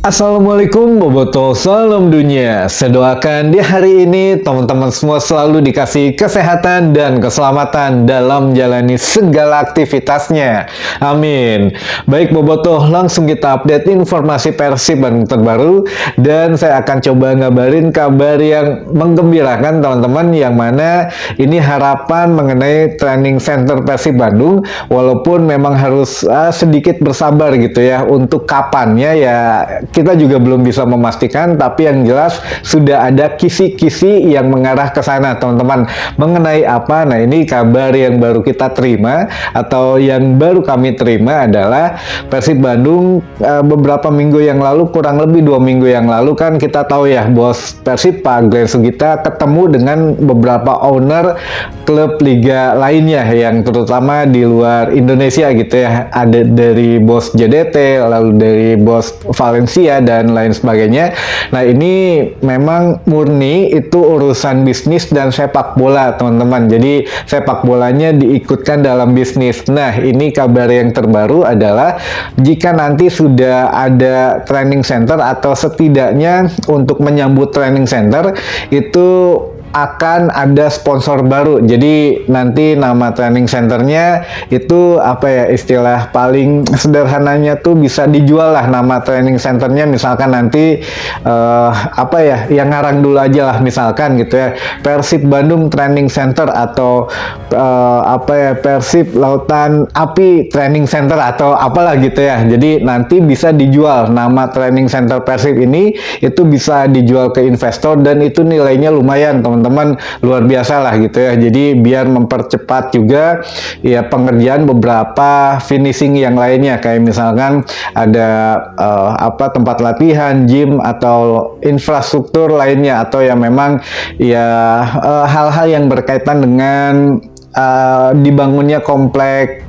Assalamualaikum Boboto, salam dunia. Saya doakan di hari ini teman-teman semua selalu dikasih kesehatan dan keselamatan dalam menjalani segala aktivitasnya. Amin. Baik Boboto, langsung kita update informasi Persib Bandung terbaru dan saya akan coba ngabarin kabar yang menggembirakan teman-teman, yang mana ini harapan mengenai training center Persib Bandung, walaupun memang harus sedikit bersabar gitu ya untuk kapannya ya. Kita juga belum bisa memastikan, tapi yang jelas sudah ada kisi-kisi yang mengarah ke sana, teman-teman. Mengenai apa? Nah, ini kabar yang baru kita terima atau yang baru kami terima adalah Persib Bandung beberapa minggu yang lalu, kurang lebih 2 minggu yang lalu kan kita tahu ya, bos Persib Pak Glenn Sugita ketemu dengan beberapa owner klub liga lainnya yang terutama di luar Indonesia gitu ya. Ada dari bos JDT, lalu dari bos Valencia dan lain sebagainya. Nah, ini memang murni itu urusan bisnis dan sepak bola, teman-teman. Jadi sepak bolanya diikutkan dalam bisnis. Nah, ini kabar yang terbaru adalah jika nanti sudah ada training center atau setidaknya untuk menyambut training center itu akan ada sponsor baru. Jadi nanti nama training centernya itu apa ya, istilah paling sederhananya tuh bisa dijual lah nama training centernya. Misalkan nanti apa ya, yang ngarang dulu aja lah, misalkan gitu ya, Persib Bandung Training Center atau apa ya, Persib Lautan Api Training Center atau apalah gitu ya. Jadi nanti bisa dijual nama training center Persib ini, itu bisa dijual ke investor dan itu nilainya lumayan, teman-teman, luar biasa lah gitu ya. Jadi biar mempercepat juga ya pengerjaan beberapa finishing yang lainnya, kayak misalkan ada apa, tempat latihan, gym atau infrastruktur lainnya, atau yang memang ya hal-hal yang berkaitan dengan dibangunnya komplek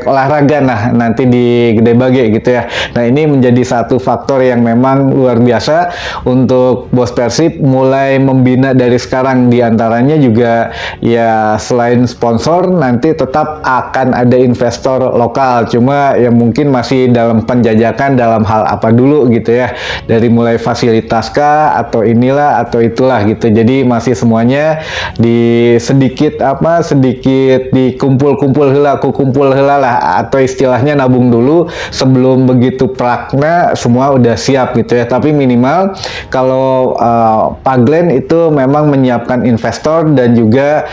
olahraga nanti di Gede Bage gitu ya. Nah, ini menjadi satu faktor yang memang luar biasa untuk bos Persib mulai membina dari sekarang. Di antaranya juga ya selain sponsor nanti tetap akan ada investor lokal, cuma ya mungkin masih dalam penjajakan dalam hal apa dulu gitu ya, dari mulai fasilitas kah atau inilah atau itulah gitu. Jadi masih semuanya di sedikit dikumpul heula lah, atau istilahnya nabung dulu sebelum begitu prakna semua udah siap gitu ya. Tapi minimal kalau Pak Glenn itu memang menyiapkan investor dan juga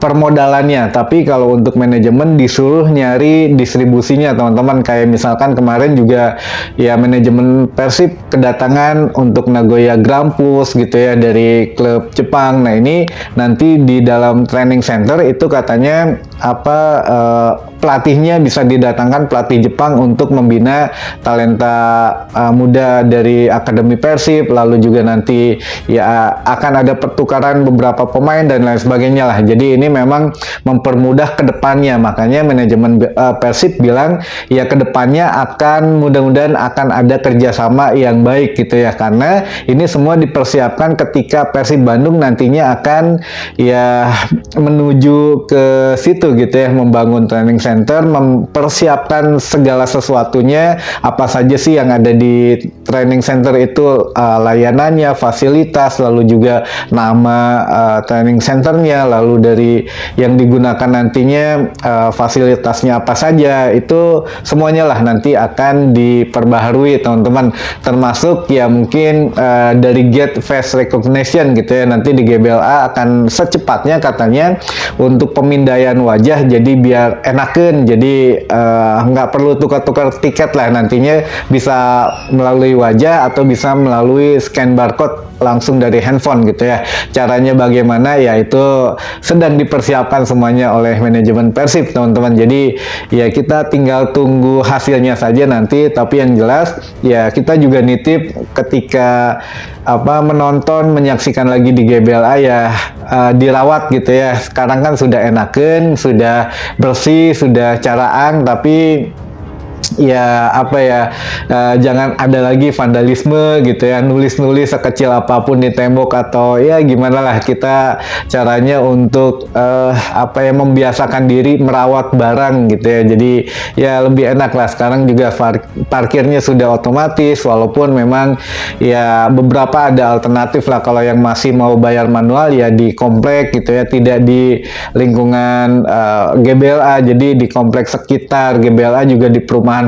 permodalannya, tapi kalau untuk manajemen disuruh nyari distribusinya, teman-teman. Kayak misalkan kemarin juga ya manajemen Persib kedatangan untuk Nagoya Grampus gitu ya dari klub Jepang. Nah, ini nanti di dalam training center itu katanya apa, pelatihnya bisa didatangkan pelatih Jepang untuk membina talenta muda dari Akademi Persib, lalu juga nanti ya akan ada pertukaran beberapa pemain dan lain sebagainya lah. Jadi ini memang mempermudah ke depannya, makanya manajemen Persib bilang ya ke depannya akan mudah-mudahan akan ada kerjasama yang baik gitu ya, karena ini semua dipersiapkan ketika Persib Bandung nantinya akan ya menuju ke situ gitu ya, membangun training center, mempersiapkan segala sesuatunya, apa saja sih yang ada di training center itu, layanannya, fasilitas, lalu juga nama training centernya, lalu dari yang digunakan nantinya fasilitasnya apa saja, itu semuanya lah nanti akan diperbaharui, teman-teman. Termasuk ya mungkin dari gate face recognition gitu ya, nanti di GBLA akan secepatnya katanya untuk pemindaian wajah, jadi biar enakan, jadi nggak perlu tukar-tukar tiket lah, nantinya bisa melalui wajah atau bisa melalui scan barcode langsung dari handphone gitu ya. Caranya bagaimana ya itu sedang dipersiapkan semuanya oleh manajemen Persib, teman-teman. Jadi ya kita tinggal tunggu hasilnya saja nanti, tapi yang jelas ya kita juga nitip ketika apa menonton, menyaksikan lagi di GBLA ya dirawat gitu ya. Sekarang kan sudah enakan, sudah bersih, sudah caraan, tapi ya apa ya, jangan ada lagi vandalisme gitu ya, nulis-nulis sekecil apapun di tembok, atau ya gimana lah kita caranya untuk apa ya, membiasakan diri merawat barang gitu ya. Jadi ya lebih enak lah. Sekarang juga parkirnya sudah otomatis, walaupun memang ya beberapa ada alternatif lah. Kalau yang masih mau bayar manual ya di komplek gitu ya, tidak di lingkungan GBLA, jadi di kompleks sekitar GBLA, juga di perumahan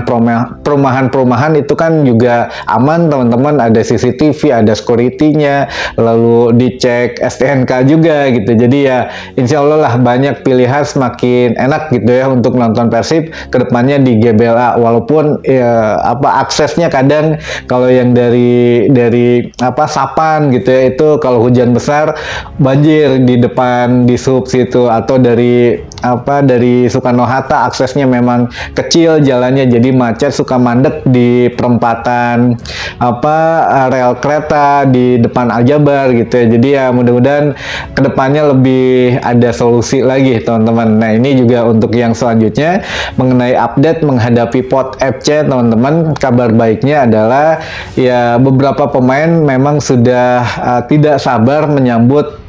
itu kan juga aman teman-teman, ada CCTV, ada security-nya, lalu dicek STNK juga gitu. Jadi ya insya Allah lah banyak pilihan, semakin enak gitu ya untuk nonton Persib kedepannya di GBLA. Walaupun ya, apa, aksesnya kadang kalau yang dari apa, Sapan gitu ya, itu kalau hujan besar banjir di depan di sub situ, atau dari apa, dari Soekarno-Hatta aksesnya memang kecil jalannya, jadi macet, suka mandek di perempatan apa, rel kereta di depan Aljabar gitu ya. Jadi ya mudah-mudahan kedepannya lebih ada solusi lagi teman-teman. Nah ini juga untuk yang selanjutnya mengenai update menghadapi POT FC teman-teman, kabar baiknya adalah ya beberapa pemain memang sudah tidak sabar menyambut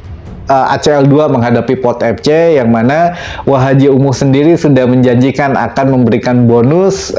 ACL 2 menghadapi POT FC, yang mana Wahaji Umuh sendiri sudah menjanjikan akan memberikan bonus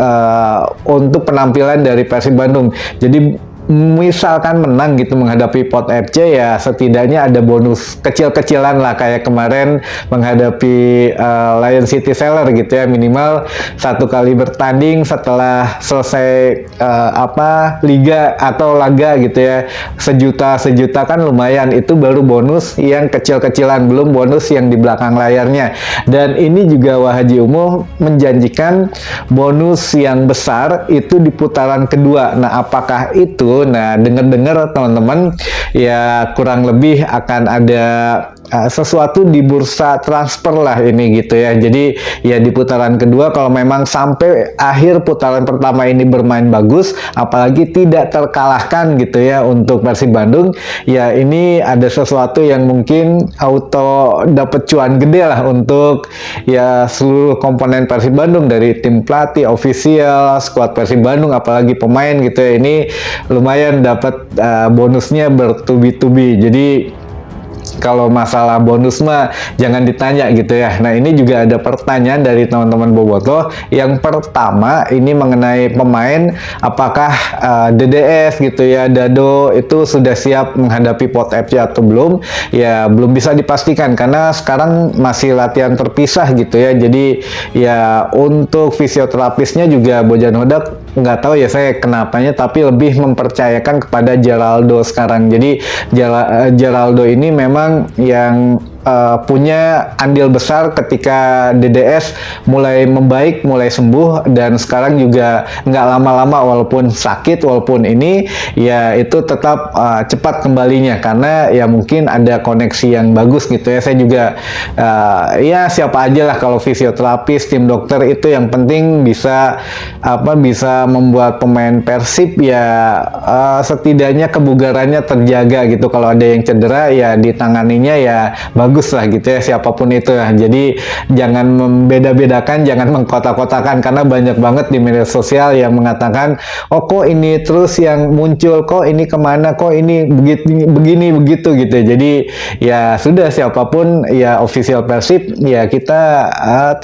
untuk penampilan dari Persib Bandung. Jadi misalkan menang gitu menghadapi POT FC, ya setidaknya ada bonus kecil-kecilan lah, kayak kemarin menghadapi Lion City Seller gitu ya, minimal 1 kali bertanding setelah selesai apa, liga atau laga gitu ya, sejuta kan lumayan. Itu baru bonus yang kecil-kecilan, belum bonus yang di belakang layarnya. Dan ini juga Wahaji Umuh menjanjikan bonus yang besar itu di putaran kedua. Nah apakah itu? Nah, dengar-dengar teman-teman ya kurang lebih akan ada sesuatu di bursa transfer lah ini gitu ya. Jadi ya di putaran kedua, kalau memang sampai akhir putaran pertama ini bermain bagus, apalagi tidak terkalahkan gitu ya untuk Persib Bandung, ya ini ada sesuatu yang mungkin auto dapat cuan gede lah untuk ya seluruh komponen Persib Bandung, dari tim pelatih, official, skuad Persib Bandung, apalagi pemain gitu ya. Ini lumayan dapat bonusnya bertubi-tubi. Jadi kalau masalah bonus mah jangan ditanya gitu ya. Nah ini juga ada pertanyaan dari teman-teman Bobotoh. Yang pertama ini mengenai pemain, apakah DDS gitu ya, Dado itu sudah siap menghadapi POT FC atau belum? Ya belum bisa dipastikan karena sekarang masih latihan terpisah gitu ya. Jadi ya untuk fisioterapisnya juga Bojan Hodak nggak tahu ya saya kenapanya, tapi lebih mempercayakan kepada Geraldo sekarang. Jadi Geraldo ini memang yang punya andil besar ketika DDS mulai membaik, mulai sembuh, dan sekarang juga nggak lama-lama walaupun sakit, walaupun ini ya itu tetap cepat kembalinya karena ya mungkin ada koneksi yang bagus gitu ya. Saya juga ya siapa aja lah kalau fisioterapis, tim dokter, itu yang penting bisa bisa membuat pemain Persib ya setidaknya kebugarannya terjaga gitu. Kalau ada yang cedera ya ditanganinya ya bagus lah gitu ya, siapapun itu ya. Jadi jangan membeda-bedakan, jangan mengkotak-kotakan, karena banyak banget di media sosial yang mengatakan, oh kok ini terus yang muncul, kok ini kemana, kok ini begini begitu gitu. Jadi ya sudah, siapapun ya official Persib ya kita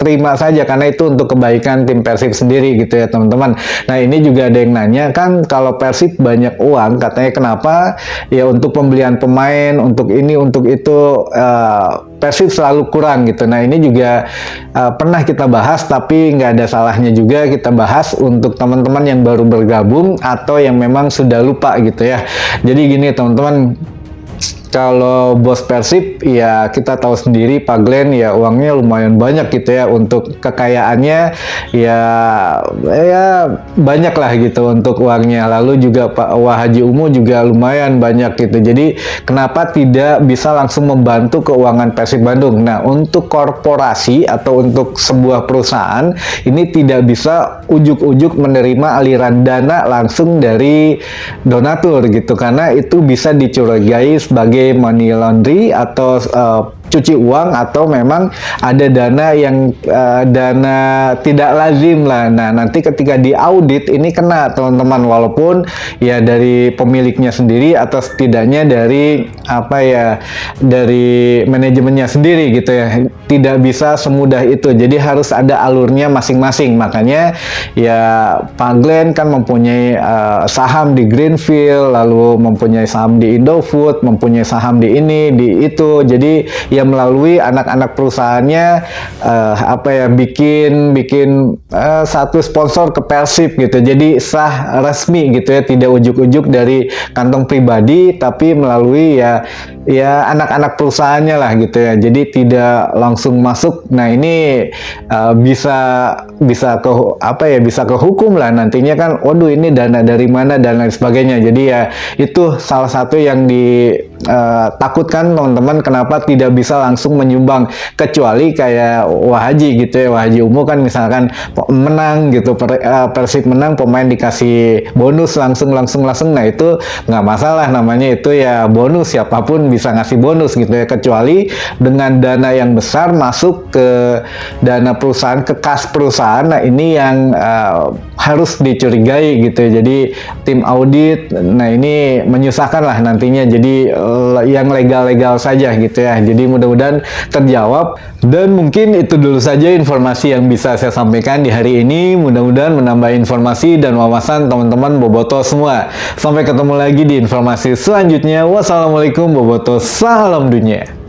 terima saja, karena itu untuk kebaikan tim Persib sendiri gitu ya teman-teman. Nah ini juga ada yang nanya kan, kalau Persib banyak uang katanya, kenapa ya untuk pembelian pemain, untuk ini, untuk itu Persib selalu kurang gitu. Nah ini juga pernah kita bahas, tapi nggak ada salahnya juga kita bahas untuk teman-teman yang baru bergabung atau yang memang sudah lupa gitu ya. Jadi gini teman-teman, kalau bos Persib ya kita tahu sendiri, Pak Glenn ya uangnya lumayan banyak gitu ya, untuk kekayaannya ya banyak lah gitu untuk uangnya. Lalu juga Pak Wahaji Umuh juga lumayan banyak gitu. Jadi kenapa tidak bisa langsung membantu keuangan Persib Bandung? Nah untuk korporasi atau untuk sebuah perusahaan ini tidak bisa ujuk-ujuk menerima aliran dana langsung dari donatur gitu, karena itu bisa dicurigai sebagai money laundry atau cuci uang atau memang ada dana yang dana tidak lazim lah. Nah, nanti ketika diaudit ini kena teman-teman, walaupun ya dari pemiliknya sendiri atau setidaknya dari apa ya, dari manajemennya sendiri gitu ya. Tidak bisa semudah itu. Jadi harus ada alurnya masing-masing. Makanya ya Pak Glenn kan mempunyai saham di Greenfield, lalu mempunyai saham di Indofood, mempunyai saham di ini, di itu. Jadi ya melalui anak-anak perusahaannya apa ya, bikin satu sponsor ke Persib gitu. Jadi sah resmi gitu ya, tidak ujuk-ujuk dari kantong pribadi, tapi melalui ya anak-anak perusahaannya lah gitu ya. Jadi tidak langsung masuk. Nah, ini bisa ke apa ya, bisa ke hukum lah nantinya kan. Waduh, ini dana dari mana dan lain sebagainya. Jadi ya itu salah satu yang ditakutkan teman-teman, kenapa tidak bisa langsung menyumbang, kecuali kayak Wahaji gitu ya. Wahaji Umu kan misalkan menang gitu, Persib menang, pemain dikasih bonus langsung. Nah, itu nggak masalah, namanya itu ya bonus, siapapun bisa ngasih bonus gitu ya. Kecuali dengan dana yang besar masuk ke dana perusahaan, ke kas perusahaan, nah ini yang harus dicurigai gitu ya. Jadi tim audit, nah ini menyusahkan lah nantinya. Jadi yang legal-legal saja gitu ya. Jadi mudah-mudahan terjawab. Dan mungkin itu dulu saja informasi yang bisa saya sampaikan di hari ini. Mudah-mudahan menambah informasi dan wawasan teman-teman Boboto semua. Sampai ketemu lagi di informasi selanjutnya. Wassalamualaikum Boboto, salam dunia.